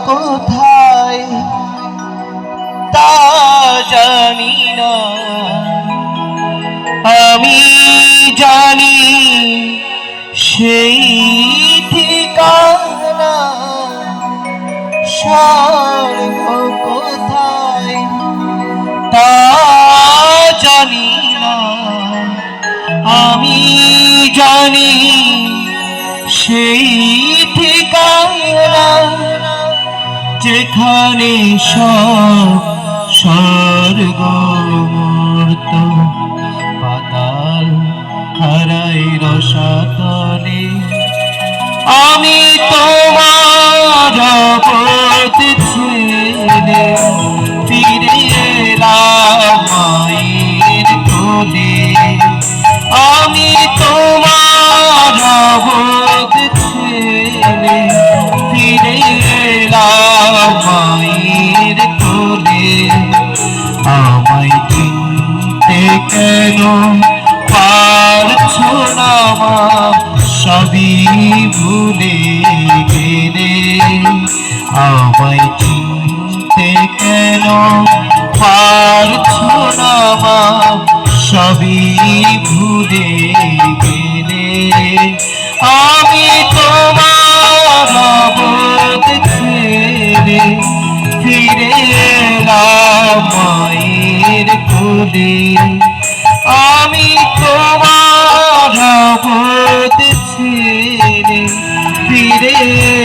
কোথায় তা জানি না, আমি জানি সেই ঠিকানা স্বর্গ কোথায় তা জানি না, আমি জানি সেই ঠিকানা যেখানে সব স্বর্গ মূর্ত পাতাল হারাই রসাতলে। আমি তোমার পথ ছেড়ে ফিরে এলাম মায়ের কোলে। আমি তোমার পথ ছেড়ে ফিরে এলাম মায়ের কোলে। আমায় চিনতে কেন পারছো না মা, সবই ভুলে গেলে। আমায় চিনতে কেন পারছো না মা, সবই ভুলে গেলে। আমি তোমার পথ ছেড়ে ফিরে এলাম মায়ের কোলে। আমি তোমার পথ ছেড়ে ফিরে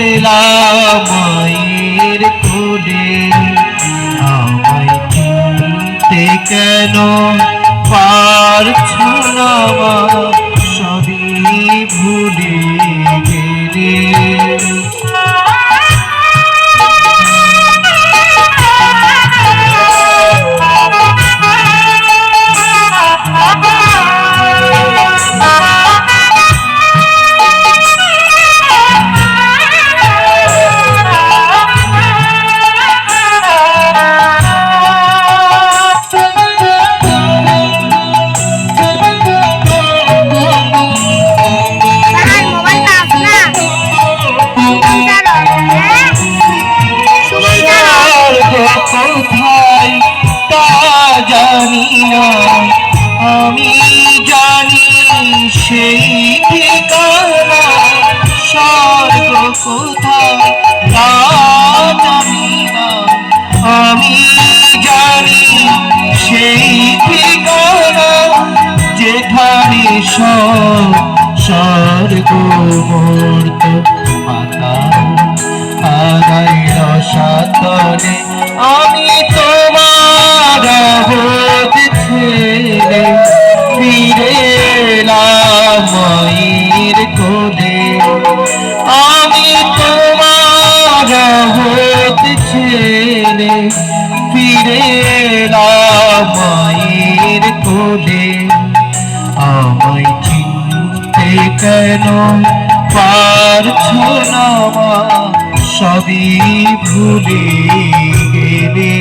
এলাম মায়ের কোলে। আমায় চিনতে কেন পারছো না মা, সবই ভুলে গেলে। কোথায় তা জানি না, আমি জানি সেই ঠিকানা স্বর্গ কোথায় তা জানি না, আমি জানি সেই ঠিকানা যেখানে সব স্বর্গ মূর্ত পাতা হারাই রসাতলে। আমি তোমার পথ ছেড়ে ফিরে এলাম মায়ের কোলে। আমি তোমার পথ ছেড়ে ফিরে এলাম মায়ের কোলে। আমায় চিনতে কেন পারছো না মা, সবই ভুলে গেলে।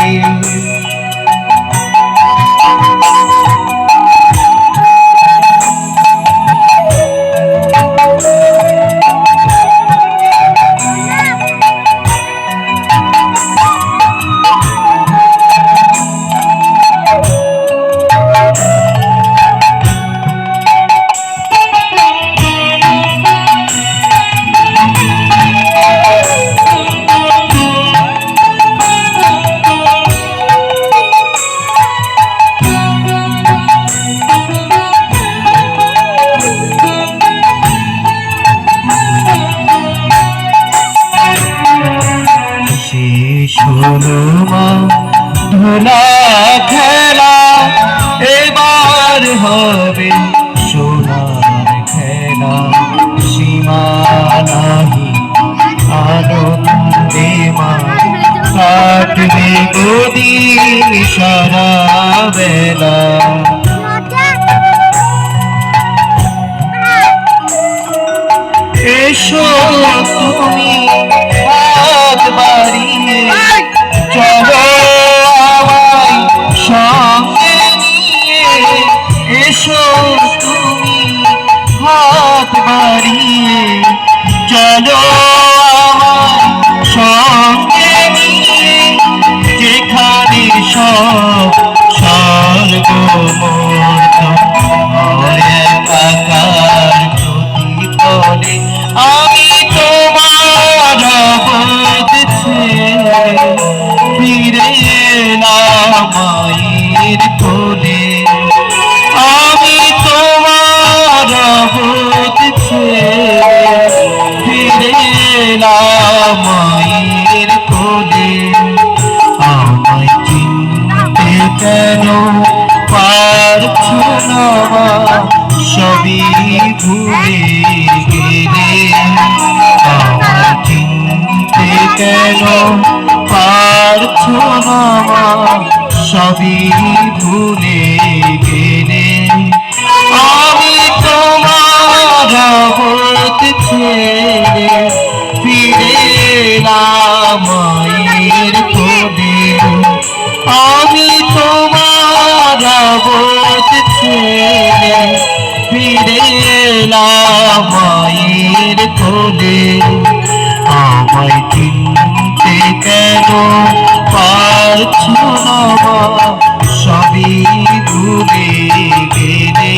শোনো মা ধুলা খেলা এবার হবে সোনার খেলা। সীমা নাহি আনন্দে মা কাটবে গদিন সারা বেলা। এসো তুমি হাত বাড়িয়ে চলো আমায় সঙ্গে নিয়ে। এসো একাকার প্রতিফলে আমি তোমার অবধ ছেড়ে ফিরে এলাম মায়ের কোলে। আমি তোমার অবধ ছেড়ে ফিরে এলাম মায়ের কোলে। আমায় চিনতে কেন পারছো না সবই ভুলে গেলে। আমায় চিনতে কেন পারছো না সবই ভুলে গেলে। আমি তোমার অবধ ছেড়ে ফিরে এলাম মায়ের কোলে। আমি তোমার অবধ ছেড়ে ফিরে এলাম মায়ের কোলে। আমায় চিনতে কেন পারছো না সবই ভুলে গেলে।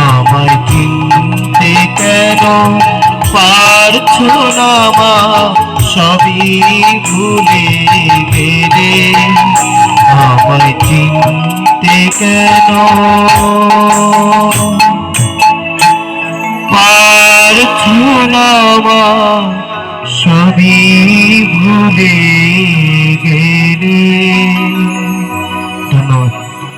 আমায় চিনতে কেন পারছো না সবই ভুলে গেলে। আমায় চিনতে কেন পারছো না সবই ভুলে